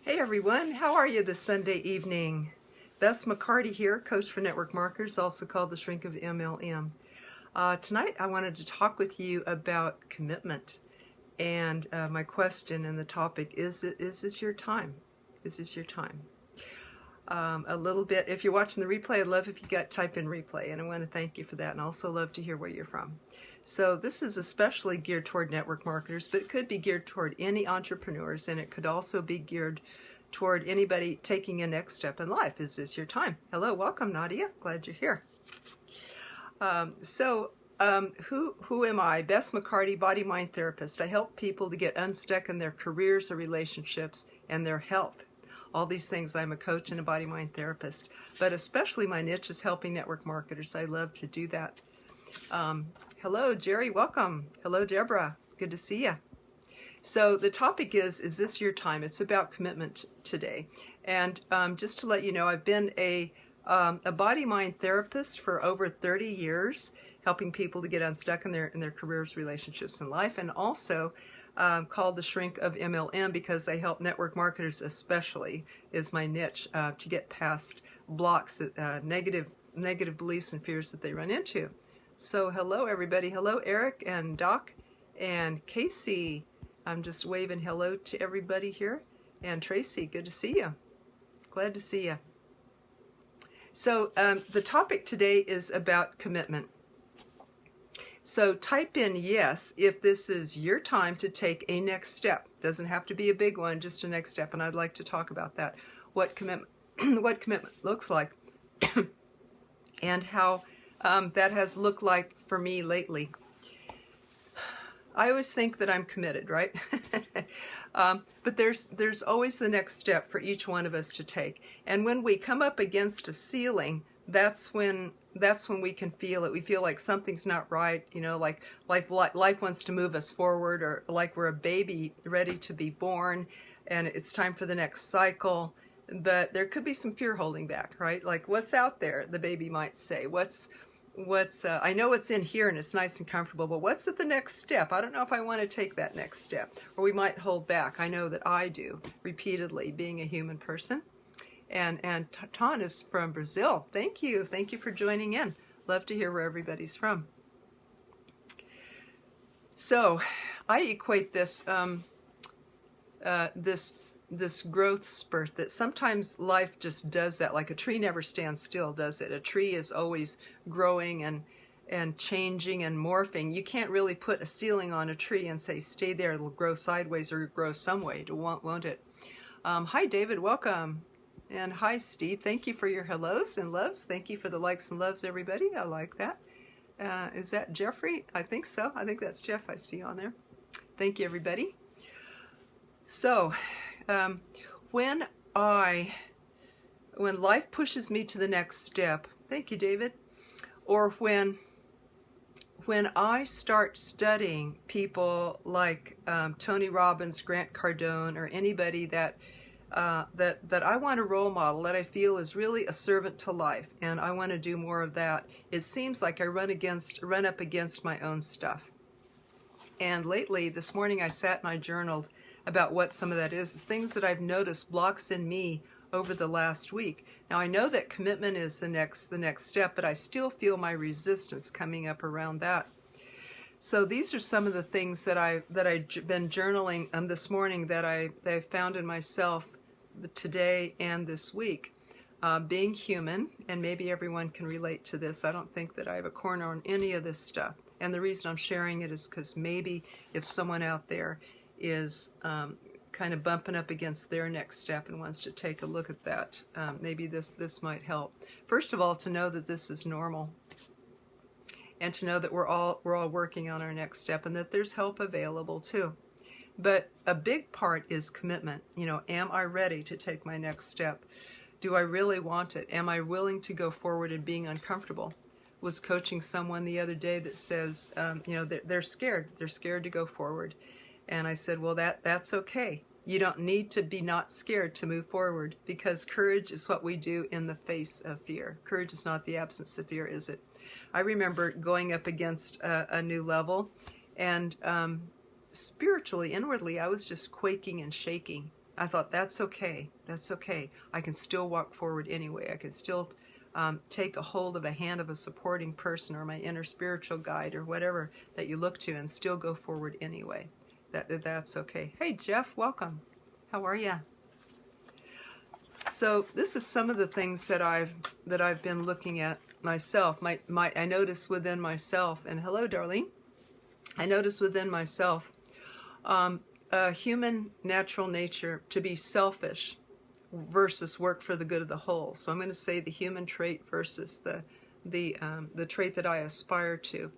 Hey everyone, how are you this Sunday evening? Bess McCarty here, coach for network marketers, also called the shrink of MLM. Tonight I wanted to talk with you about commitment, and my question and the topic is this your time? Is this your time? A little bit, if you're watching the replay, I'd love if you type in replay, and I want to thank you for that, and also love to hear where you're from. So this is especially geared toward network marketers, but it could be geared toward any entrepreneurs, and it could also be geared toward anybody taking a next step in life. Is this your time? Hello, welcome Nadia, glad you're here. Who am I? Bess McCarty, body-mind therapist. I help people to get unstuck in their careers or relationships and their health. All these things, I'm a coach and a body-mind therapist, but especially my niche is helping network marketers. I love to do that. Hello, Jerry, welcome. Hello, Deborah, good to see you. So the topic is this your time? It's about commitment today. And just to let you know, I've been a body-mind therapist for over 30 years, helping people to get unstuck in their careers, relationships, and life, and also called the shrink of MLM because I help network marketers, especially is my niche, to get past blocks, negative beliefs and fears that they run into. So hello everybody. Hello Eric and Doc and Casey. I'm just waving hello to everybody here. And Tracy, good to see you. Glad to see you. So the topic today is about commitment. So type in yes if this is your time to take a next step. Doesn't have to be a big one, just a next step. And I'd like to talk about that. What commitment looks like and how that has looked like for me lately. I always think that I'm committed, right? But there's always the next step for each one of us to take. And when we come up against a ceiling, that's when we can feel it. We feel like something's not right, you know, like life wants to move us forward, or like we're a baby ready to be born and it's time for the next cycle. But there could be some fear holding back, right? Like, what's out there, the baby might say. I know it's in here and it's nice and comfortable, but what's at the next step? I don't know if I want to take that next step. Or we might hold back. I know that I do, repeatedly, being a human person. And Tan is from Brazil. Thank you. Thank you for joining in. Love to hear where everybody's from. So I equate this this growth spurt that sometimes life just does that. Like a tree never stands still, does it? A tree is always growing and changing and morphing. You can't really put a ceiling on a tree and say stay there, it'll grow sideways or grow some way, won't it? Hi David, welcome. And hi Steve, thank you for your hellos and loves. Thank you for the likes and loves, everybody. I like that. Is that Jeffrey? I think so. I think that's Jeff I see on there. Thank you everybody. So when life pushes me to the next step, thank you David, or when I start studying people like Tony Robbins, Grant Cardone, or anybody that I want to role model, that I feel is really a servant to life, and I want to do more of that, it seems like I run up against my own stuff. And lately, this morning, I sat and I journaled about what some of that is, things that I've noticed blocks in me over the last week. Now I know that commitment is the next step, but I still feel my resistance coming up around that. So these are some of the things that I've been journaling this morning that I found in myself today and this week. Being human, and maybe everyone can relate to this. I don't think that I have a corner on any of this stuff. And the reason I'm sharing it is because maybe if someone out there is kind of bumping up against their next step and wants to take a look at that, maybe this might help. First of all, to know that this is normal, and to know that we're all working on our next step, and that there's help available too. But a big part is commitment. You know, am I ready to take my next step? Do I really want it? Am I willing to go forward in being uncomfortable? Was coaching someone the other day that says, you know, they're scared. They're scared to go forward. And I said, well, that's okay. You don't need to be not scared to move forward, because courage is what we do in the face of fear. Courage is not the absence of fear, is it? I remember going up against a new level, and spiritually, inwardly, I was just quaking and shaking. I thought, that's okay. That's okay. I can still walk forward anyway. I can still take a hold of a hand of a supporting person or my inner spiritual guide or whatever that you look to and still go forward anyway. That's okay. Hey, Jeff, welcome. How are you? So this is some of the things that I've been looking at myself. I notice within myself, and hello, darling. I notice within myself human natural nature to be selfish versus work for the good of the whole. So I'm going to say the human trait versus the trait that I aspire to.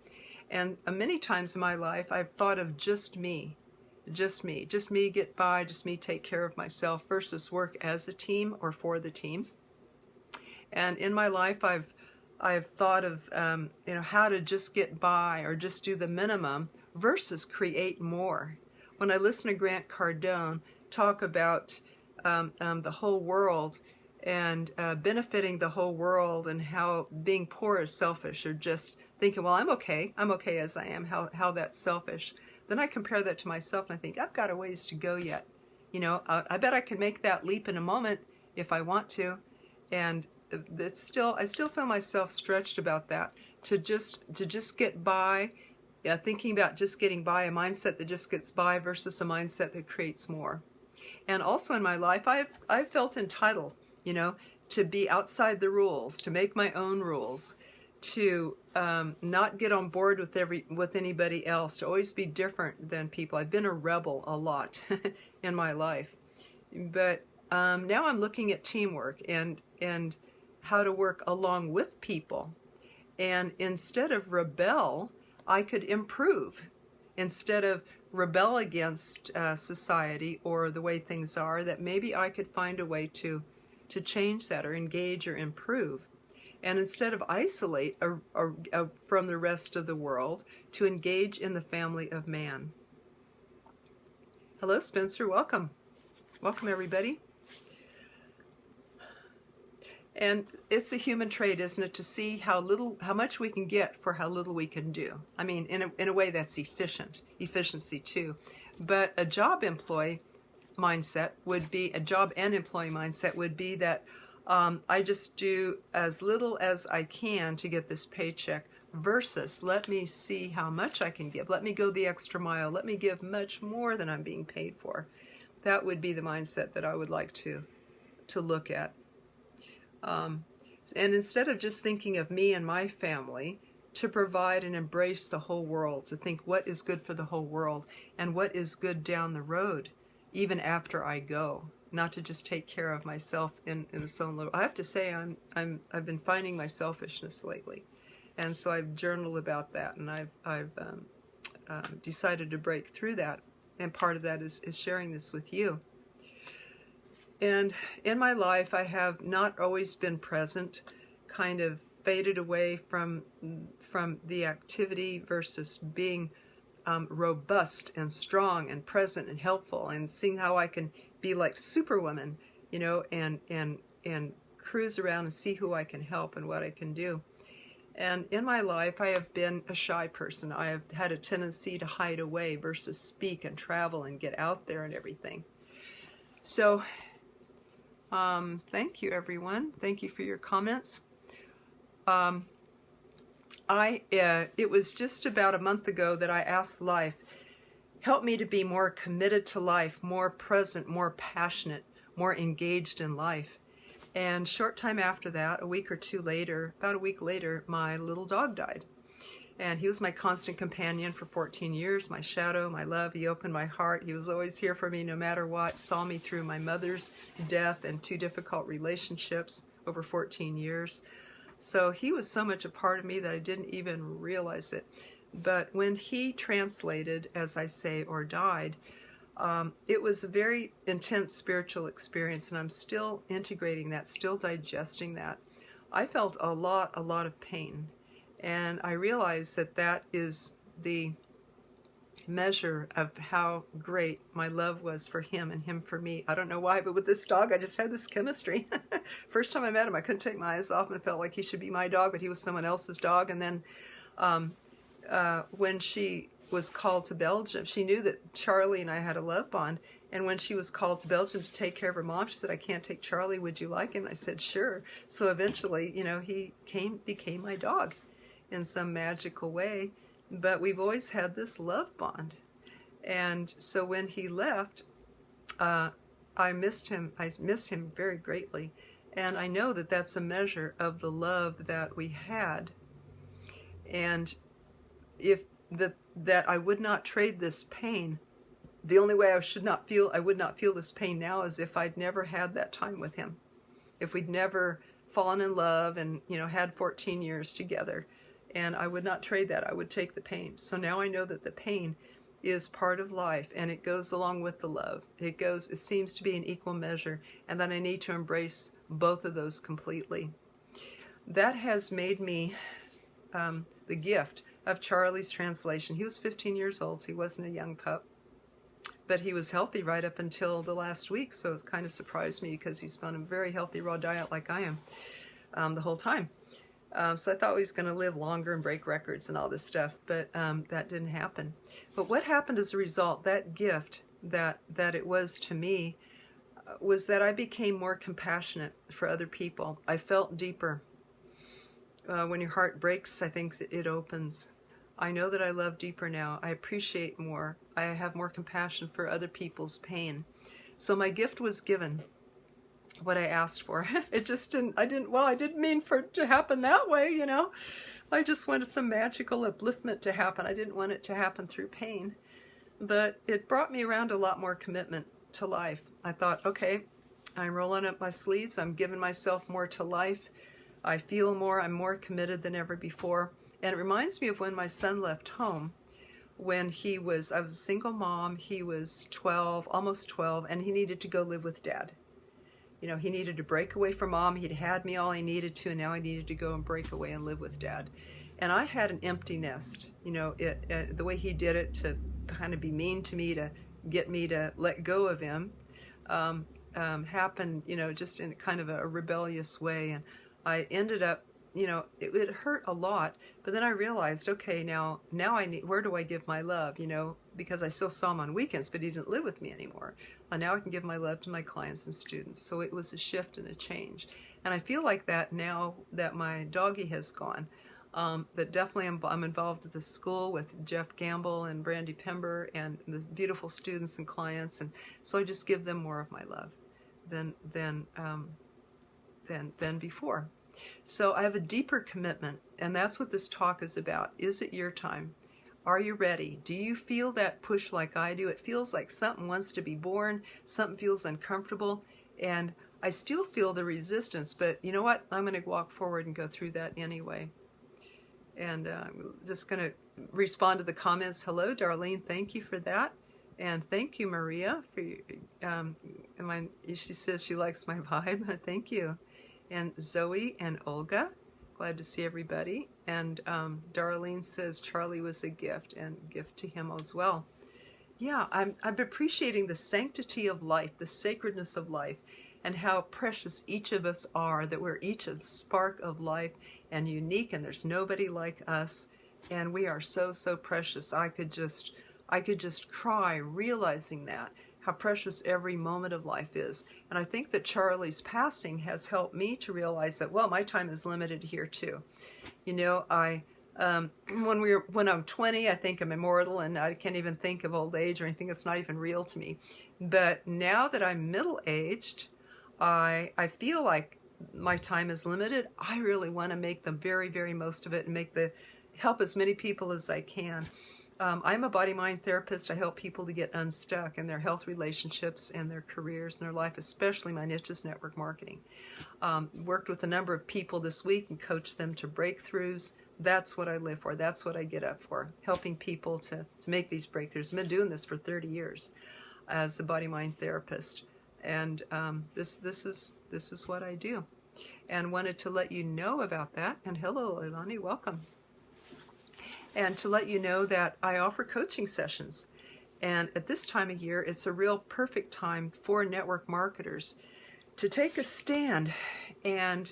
And many times in my life, I've thought of just me get by, just me take care of myself versus work as a team or for the team. And in my life, I've thought of how to just get by or just do the minimum versus create more. When I listen to Grant Cardone talk about the whole world and benefiting the whole world and how being poor is selfish, or just thinking, well, I'm okay as I am, how that's selfish. Then I compare that to myself and I think, I've got a ways to go yet. I bet I can make that leap in a moment if I want to. And I still feel myself stretched about that, to just get by. Yeah, thinking about just getting by, a mindset that just gets by versus a mindset that creates more. And also in my life, I've felt entitled, to be outside the rules, to make my own rules, to not get on board with anybody else, to always be different than people. I've been a rebel a lot in my life, but now I'm looking at teamwork and how to work along with people. And instead of rebel, I could improve. Instead of rebel against society or the way things are, that maybe I could find a way to change that or engage or improve. And instead of isolate from the rest of the world, to engage in the family of man. Hello, Spencer. Welcome. Welcome, everybody. And it's a human trait, isn't it, to see how much we can get for how little we can do. I mean, in a way that's efficiency too. But a job and employee mindset would be that I just do as little as I can to get this paycheck versus let me see how much I can give. Let me go the extra mile. Let me give much more than I'm being paid for. That would be the mindset that I would like to look at. And instead of just thinking of me and my family, to provide and embrace the whole world, to think what is good for the whole world and what is good down the road, even after I go, not to just take care of myself in its own level. I have to say I've been finding my selfishness lately, and so I've journaled about that, and I've decided to break through that, and part of that is sharing this with you. And in my life, I have not always been present, kind of faded away from the activity versus being robust and strong and present and helpful, and seeing how I can be like Superwoman, and cruise around and see who I can help and what I can do. And in my life, I have been a shy person. I have had a tendency to hide away versus speak and travel and get out there and everything. So thank you, everyone. Thank you for your comments. It was just about a month ago that I asked life, help me to be more committed to life, more present, more passionate, more engaged in life. And short time after that, about a week later, my little dog died. And he was my constant companion for 14 years, my shadow, my love. He opened my heart. He was always here for me no matter what, saw me through my mother's death and 2 difficult relationships over 14 years. So he was so much a part of me that I didn't even realize it. But when he translated, as I say, or died, it was a very intense spiritual experience, and I'm still integrating that, still digesting that. I felt a lot of pain. And I realized that is the measure of how great my love was for him and him for me. I don't know why, but with this dog, I just had this chemistry. First time I met him, I couldn't take my eyes off him. It felt like he should be my dog, but he was someone else's dog. And then when she was called to Belgium, she knew that Charlie and I had a love bond. And when she was called to Belgium to take care of her mom, she said, "I can't take Charlie. Would you like him?" I said, "Sure." So eventually, he became my dog in some magical way. But we've always had this love bond. And so when he left, I missed him. I miss him very greatly. And I know that that's a measure of the love that we had. And that I would not trade this pain. The only way I would not feel this pain now is if I'd never had that time with him. If we'd never fallen in love and, had 14 years together. And I would not trade that. I would take the pain. So now I know that the pain is part of life, and it goes along with the love. It seems to be an equal measure, and that I need to embrace both of those completely. That has made me the gift of Charlie's translation. He was 15 years old, so he wasn't a young pup, but he was healthy right up until the last week, so it's kind of surprised me because he's been on a very healthy raw diet like I am the whole time. So I thought he was going to live longer and break records and all this stuff, but that didn't happen. But what happened as a result, that gift that it was to me, was that I became more compassionate for other people. I felt deeper. When your heart breaks, I think it opens. I know that I love deeper now. I appreciate more. I have more compassion for other people's pain. So my gift was given. What I asked for. It just didn't, I didn't mean for it to happen that way, I just wanted some magical upliftment to happen. I didn't want it to happen through pain. But it brought me around a lot more commitment to life. I thought, okay, I'm rolling up my sleeves. I'm giving myself more to life. I feel more. I'm more committed than ever before. And it reminds me of when my son left home. When I was a single mom. He was 12, almost 12, and he needed to go live with Dad. He needed to break away from Mom. He'd had me all he needed to, and now I needed to go and break away and live with Dad. And I had an empty nest. The way he did it to kind of be mean to me, to get me to let go of him, happened, just in kind of a rebellious way. And I ended up, it hurt a lot. But then I realized, okay, now where do I give my love? Because I still saw him on weekends, but he didn't live with me anymore. Now I can give my love to my clients and students. So it was a shift and a change. And I feel like that now that my doggie has gone. But definitely I'm involved at the school with Jeff Gamble and Brandy Pember and the beautiful students and clients. And so I just give them more of my love than before. So I have a deeper commitment, and that's what this talk is about. Is it your time? Are you ready? Do you feel that push like I do? It feels like something wants to be born, something feels uncomfortable, and I still feel the resistance, but you know what? I'm going to walk forward and go through that anyway. And I'm just going to respond to the comments. Hello, Darlene. Thank you for that. And thank you, Maria. She says she likes my vibe. Thank you. And Zoe and Olga. Glad to see everybody. And Darlene says Charlie was a gift, and gift to him as well. Yeah, I'm appreciating the sanctity of life, the sacredness of life, and how precious each of us are, that we're each a spark of life and unique, and there's nobody like us, and we are so, so precious. I could just cry realizing that, how precious every moment of life is. And I think that Charlie's passing has helped me to realize that, well, my time is limited here too. When I'm 20, I think I'm immortal, and I can't even think of old age or anything. It's not even real to me. But now that I'm middle-aged, I feel like my time is limited. I really want to make the very, very most of it and help as many people as I can. I'm a body-mind therapist. I help people to get unstuck in their health relationships and their careers and their life, especially my niche is network marketing. Worked with a number of people this week and coached them to breakthroughs. That's what I live for. That's what I get up for, helping people to make these breakthroughs. I've been doing this for 30 years as a body-mind therapist. And this is what I do. And wanted to let you know about that. And hello, Ilani, welcome. And to let you know that I offer coaching sessions. And at this time of year, it's a real perfect time for network marketers to take a stand and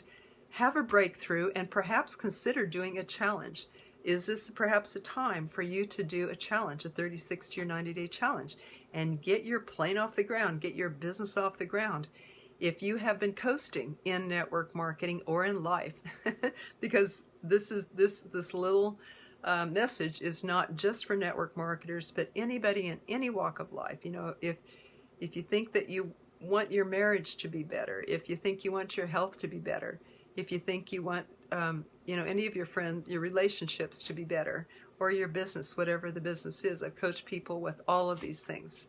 have a breakthrough and perhaps consider doing a challenge. Is this perhaps a time for you to do a challenge, a 30, 60, or 90-day challenge, and get your plane off the ground, get your business off the ground? If you have been coasting in network marketing or in life, because this little message is not just for network marketers, but anybody in any walk of life. You know, if you think that you want your marriage to be better, if you think you want your health to be better, if you think you want any of your friends, your relationships to be better, or your business, whatever the business is. I've coached people with all of these things,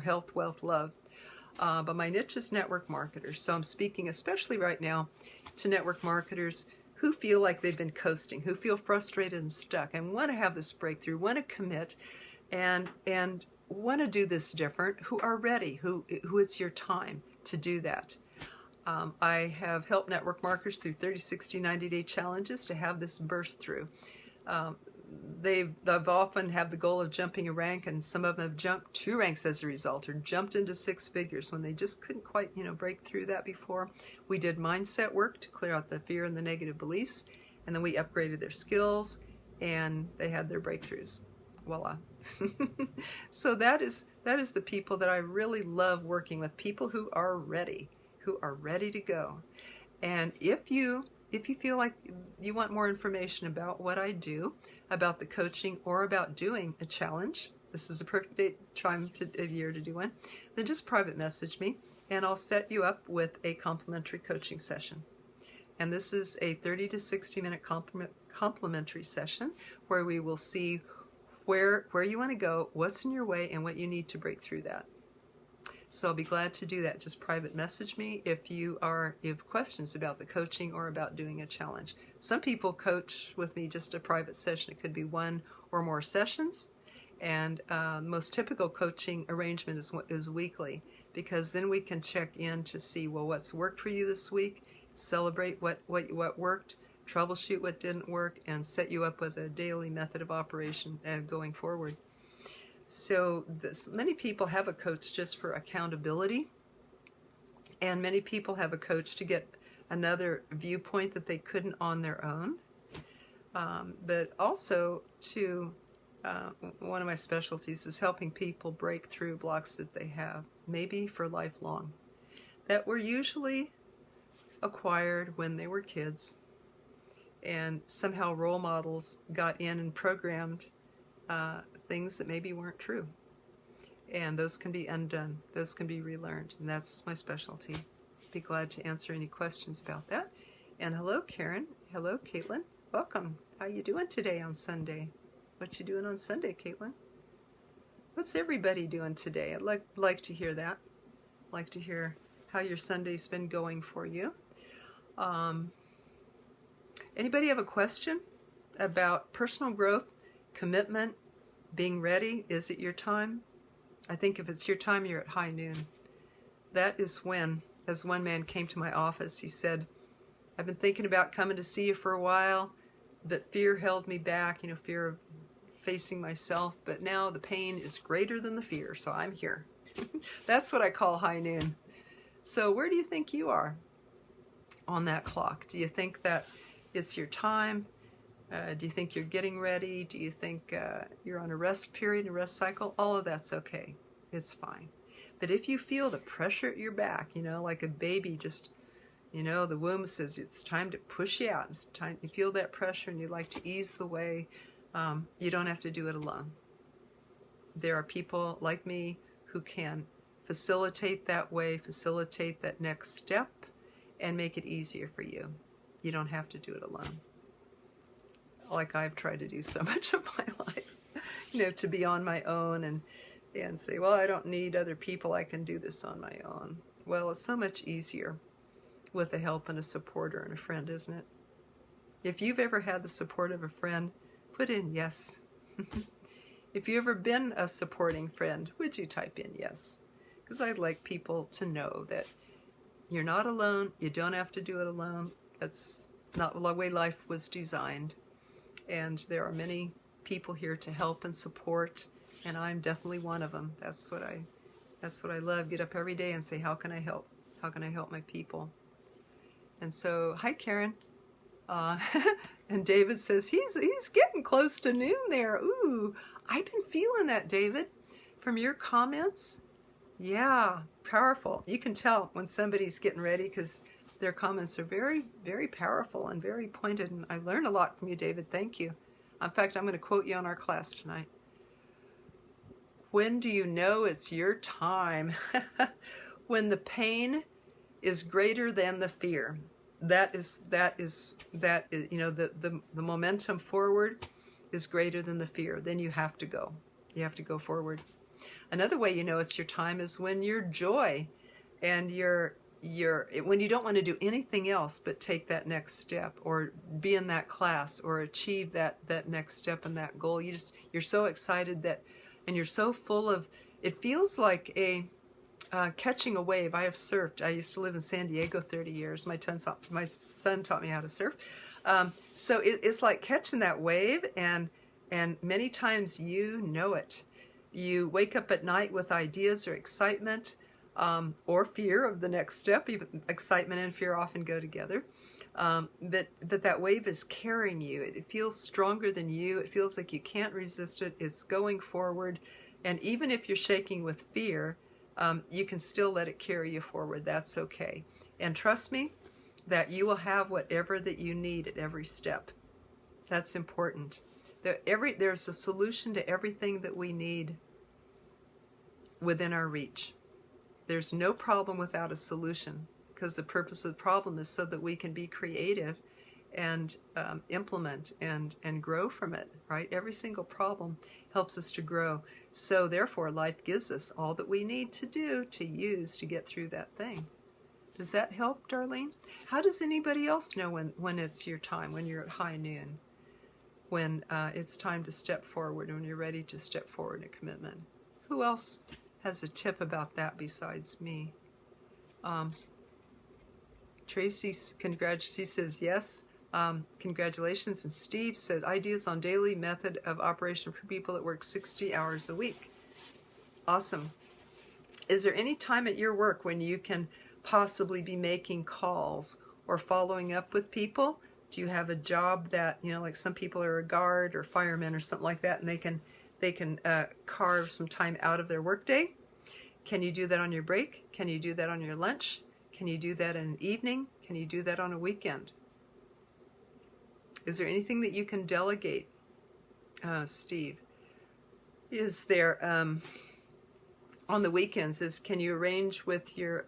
health, wealth, love. But my niche is network marketers. So I'm speaking especially right now to network marketers who feel like they've been coasting, who feel frustrated and stuck and want to have this breakthrough, want to commit and want to do this different, who are ready, who it's your time to do that. I have helped network marketers through 30, 60, 90-day challenges to have this burst through. They've often have the goal of jumping a rank, and some of them have jumped 2 ranks as a result, or jumped into 6 figures when they just couldn't quite, break through that before. We did mindset work to clear out the fear and the negative beliefs, and then we upgraded their skills, and they had their breakthroughs. Voila. So that is the people that I really love working with, people who are ready to go. And if you feel like you want more information about what I do, about the coaching, or about doing a challenge, this is a perfect time of year to do one, then just private message me and I'll set you up with a complimentary coaching session. And this is a 30 to 60 minute complimentary session where we will see where you want to go, what's in your way, and what you need to break through that. So I'll be glad to do that. Just private message me if you have questions about the coaching or about doing a challenge. Some people coach with me just a private session. It could be 1 or more sessions. And most typical coaching arrangement is weekly, because then we can check in to see, well, what's worked for you this week, celebrate what worked, troubleshoot what didn't work, and set you up with a daily method of operation going forward. So many people have a coach just for accountability, and many people have a coach to get another viewpoint that they couldn't on their own. But also, one of my specialties is helping people break through blocks that they have, maybe for lifelong, that were usually acquired when they were kids, and somehow role models got in and programmed things that maybe weren't true. And those can be undone. Those can be relearned. And that's my specialty. Be glad to answer any questions about that. And hello, Karen. Hello, Caitlin. Welcome. How you doing today on Sunday? What you doing on Sunday, Caitlin? What's everybody doing today? I'd like to hear that. I'd like to hear how your Sunday's been going for you. Anybody have a question about personal growth, commitment, being ready? Is it your time? I think if it's your time, you're at high noon. That is when, as one man came to my office, he said, I've been thinking about coming to see you for a while, but fear held me back, fear of facing myself, but now the pain is greater than the fear, so I'm here. That's what I call high noon. So where do you think you are on that clock? Do you think that it's your time? Do you think you're getting ready? Do you think you're on a rest period, a rest cycle? All of that's okay. It's fine. But if you feel the pressure at your back, like a baby just, the womb says it's time to push you out. It's time. You feel that pressure and you like to ease the way. You don't have to do it alone. There are people like me who can facilitate that way, facilitate that next step, and make it easier for you. You don't have to do it alone. Like I've tried to do so much of my life, to be on my own and say, well, I don't need other people. I can do this on my own. Well, it's so much easier with the help and a supporter and a friend, isn't it? If you've ever had the support of a friend, put in yes. If you've ever been a supporting friend, would you type in yes? Because I'd like people to know that you're not alone. You don't have to do it alone. That's not the way life was designed. And there are many people here to help and support, and I'm definitely one of them. That's what I love. Get up every day and say, how can I help? How can I help my people? And so, hi, Karen. And David says, he's getting close to noon there. Ooh, I've been feeling that, David, from your comments. Yeah, powerful. You can tell when somebody's getting ready because their comments are very, very powerful and very pointed. And I learned a lot from you, David. Thank you. In fact, I'm going to quote you on our class tonight. When do you know it's your time? When the pain is greater than the fear. That is, you know, the momentum forward is greater than the fear. Then you have to go. You have to go forward. Another way you know it's your time is when your joy and when you don't want to do anything else but take that next step or be in that class or achieve that next step and that goal. You're so excited that, and you're so full of, it feels like catching a wave. I have surfed. I used to live in San Diego 30 years. My son taught me how to surf. So it's like catching that wave, and many times you know it. You wake up at night with ideas or excitement or fear of the next step. Even excitement and fear often go together. But that wave is carrying you. It feels stronger than you. It feels like you can't resist it. It's going forward. And even if you're shaking with fear, you can still let it carry you forward. That's okay. And trust me that you will have whatever that you need at every step. That's important. There's a solution to everything that we need within our reach. There's no problem without a solution, because the purpose of the problem is so that we can be creative and implement and grow from it, right? Every single problem helps us to grow. So therefore, life gives us all that we need to do, to use, to get through that thing. Does that help, Darlene? How does anybody else know when it's your time, when you're at high noon, when it's time to step forward, when you're ready to step forward in a commitment? Who else has a tip about that besides me? Tracy, she says yes. Congratulations. And Steve said ideas on daily method of operation for people that work 60 hours a week. Awesome. Is there any time at your work when you can possibly be making calls or following up with people? Do you have a job that, you know, like some people are a guard or firemen or something like that, and they can carve some time out of their workday? Can you do that on your break? Can you do that on your lunch? Can you do that in an evening? Can you do that on a weekend? Is there anything that you can delegate, Steve? Is there, on the weekends, can you arrange with your,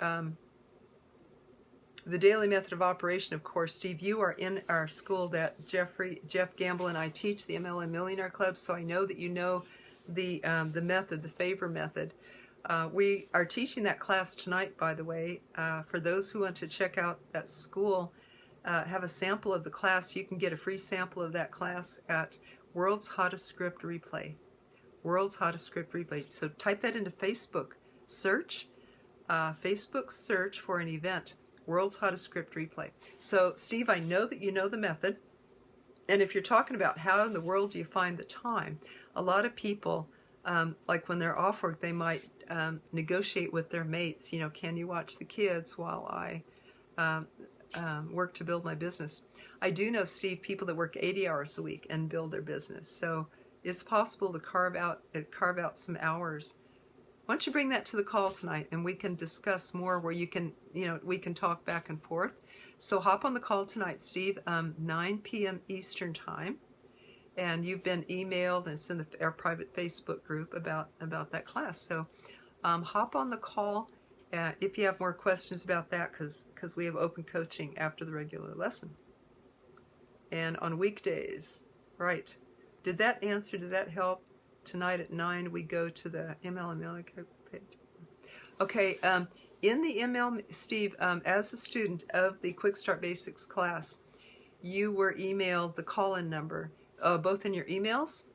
the daily method of operation, of course, Steve, you are in our school that Jeff Gamble and I teach, the MLM Millionaire Club, so I know that you know the method, the favor method. We are teaching that class tonight, by the way. For those who want to check out that school, have a sample of the class, you can get a free sample of that class at World's Hottest Script Replay. World's Hottest Script Replay. So type that into Facebook search for an event, World's Hottest Script Replay. So Steve, I know that you know the method, and if you're talking about how in the world do you find the time, a lot of people, like when they're off work, they might negotiate with their mates, you know, can you watch the kids while I work to build my business? I do know, Steve, people that work 80 hours a week and build their business. So it's possible to carve out some hours. Why don't you bring that to the call tonight, and we can discuss more where you can, you know, we can talk back and forth. So hop on the call tonight, Steve, 9 p.m. Eastern time. And you've been emailed, and it's in our private Facebook group about that class. So hop on the call if you have more questions about that, because we have open coaching after the regular lesson. And on weekdays, right. Did that help? Tonight at 9, we go to the MLM Millionaire page. Okay, in the ML, Steve, as a student of the Quick Start Basics class, you were emailed the call-in number, both in your emails.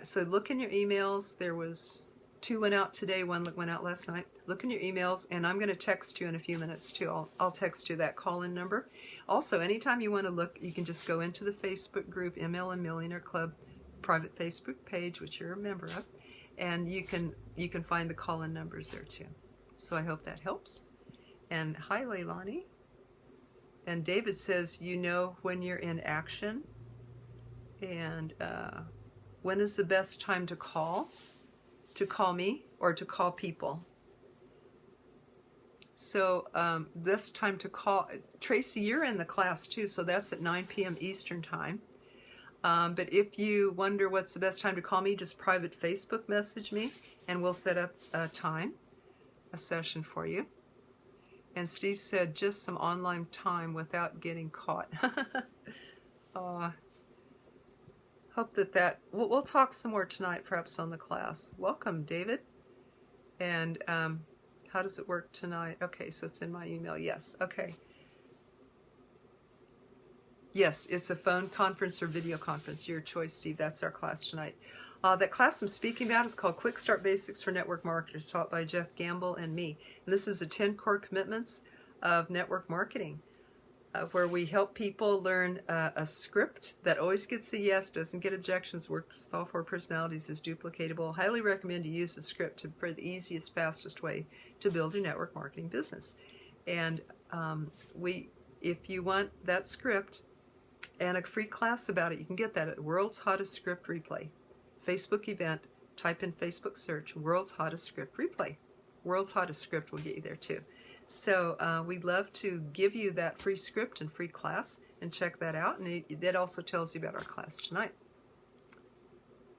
So look in your emails. There was 2 went out today, 1 went out last night. Look in your emails, and I'm going to text you in a few minutes too. I'll text you that call-in number. Also, anytime you want to look, you can just go into the Facebook group, MLM Millionaire Club, private Facebook page, which you're a member of, and you can find the call-in numbers there too. So I hope that helps. And hi, Leilani. And David says, you know when you're in action. And when is the best time to call? To call me or to call people? So best time to call. Tracy, you're in the class too, so that's at 9 p.m. Eastern time. But if you wonder what's the best time to call me, just private Facebook message me, and we'll set up a time, a session for you. And Steve said just some online time without getting caught. Hope that we'll talk some more tonight, perhaps on the class. Welcome, David. And how does it work tonight? Okay, so it's in my email. Yes. Okay. Yes, it's a phone conference or video conference. Your choice, Steve. That's our class tonight. That class I'm speaking about is called Quick Start Basics for Network Marketers, taught by Jeff Gamble and me. And this is the 10 core commitments of network marketing, where we help people learn a script that always gets a yes, doesn't get objections, works with all 4 personalities, is duplicatable. Highly recommend you use the script for the easiest, fastest way to build your network marketing business. And if you want that script and a free class about it, you can get that at World's Hottest Script Replay. Facebook event, type in Facebook search, World's Hottest Script Replay. World's Hottest Script will get you there too. So we'd love to give you that free script and free class, and check that out. And that also tells you about our class tonight.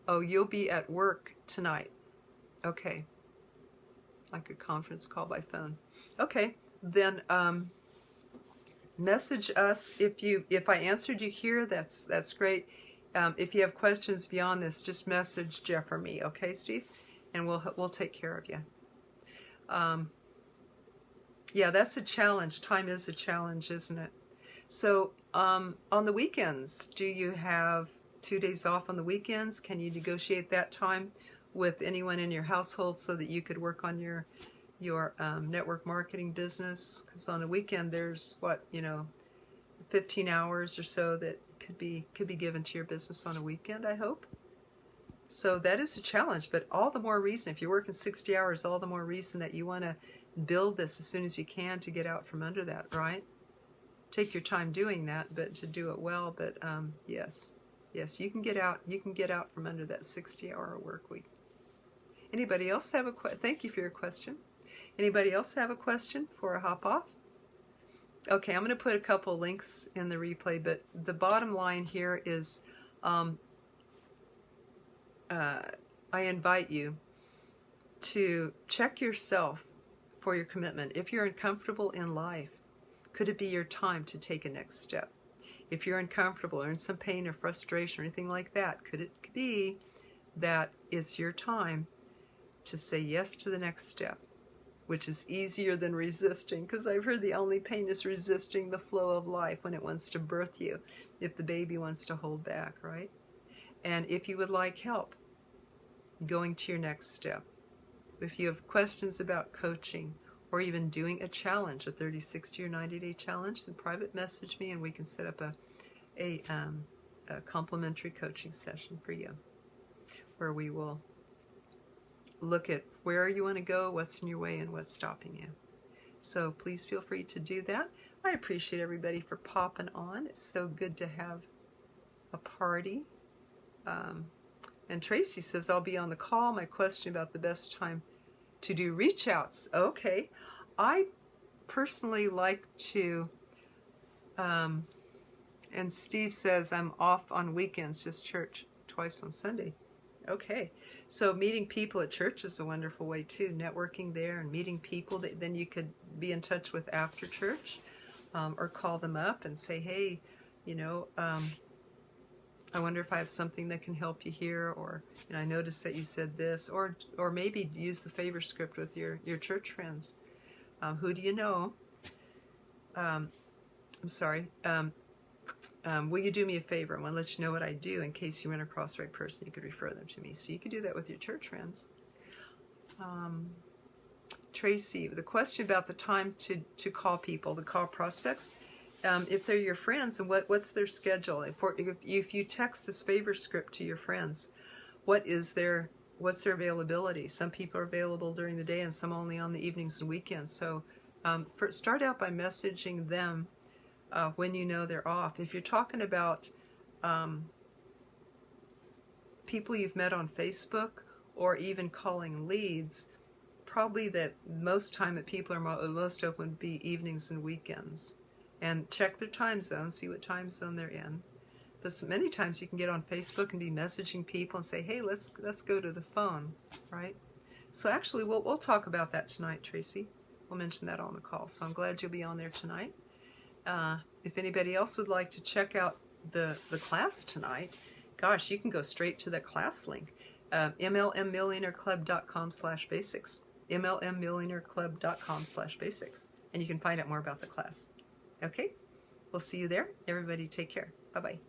Oh, you'll be at work tonight. Okay. Like a conference call by phone. Okay, then message us if I answered you here. That's great. If you have questions beyond this, just message Jeff or me, okay, Steve? And we'll take care of you. Yeah, that's a challenge. Time is a challenge, isn't it? So on the weekends, do you have 2 days off on the weekends? Can you negotiate that time with anyone in your household so that you could work on your network marketing business? Because on a weekend, there's 15 hours or so that could be given to your business on a weekend, I hope. So that is a challenge, but all the more reason, if you're working 60 hours, all the more reason that you want to build this as soon as you can to get out from under that, right? Take your time doing that, but to do it well. But yes, you can get out. You can get out from under that 60-hour work week. Anybody else have a question? Thank you for your question. Anybody else have a question before I hop off? Okay, I'm going to put a couple links in the replay, but the bottom line here is I invite you to check yourself for your commitment. If you're uncomfortable in life, could it be your time to take a next step? If you're uncomfortable or in some pain or frustration or anything like that, could it be that it's your time to say yes to the next step, which is easier than resisting? Because I've heard the only pain is resisting the flow of life when it wants to birth you, if the baby wants to hold back, right? And if you would like help going to your next step, if you have questions about coaching or even doing a challenge, a 30, 60, or 90-day challenge, then private message me and we can set up a complimentary coaching session for you, where we will look at where you want to go, what's in your way, and what's stopping you. So please feel free to do that. I appreciate everybody for popping on. It's so good to have a party. And Tracy says, I'll be on the call. My question about the best time to do reach outs. Okay. I personally like to, and Steve says, I'm off on weekends, just church twice on Sunday. Okay. So meeting people at church is a wonderful way too. Networking there and meeting people that then you could be in touch with after church, or call them up and say, hey, I wonder if I have something that can help you here, or I noticed that you said this, or maybe use the favor script with your church friends. Who do you know? I'm sorry. Will you do me a favor? I want to let you know what I do in case you run across the right person. You could refer them to me. So you could do that with your church friends. Tracy, the question about the time to call people, to call prospects. If they're your friends, and what's their schedule? If you text this favor script to your friends, what's their availability? Some people are available during the day and some only on the evenings and weekends. So start out by messaging them when you know they're off. If you're talking about people you've met on Facebook or even calling leads, probably that most time that people are most open would be evenings and weekends. And check their time zone, see what time zone they're in. But many times you can get on Facebook and be messaging people and say, hey, let's go to the phone, right? So actually, we'll talk about that tonight, Tracy. We'll mention that on the call. So I'm glad you'll be on there tonight. If anybody else would like to check out the class tonight, gosh, you can go straight to the class link, mlmmillionaireclub.com/basics, mlmmillionaireclub.com/basics, and you can find out more about the class. Okay, we'll see you there. Everybody take care. Bye-bye.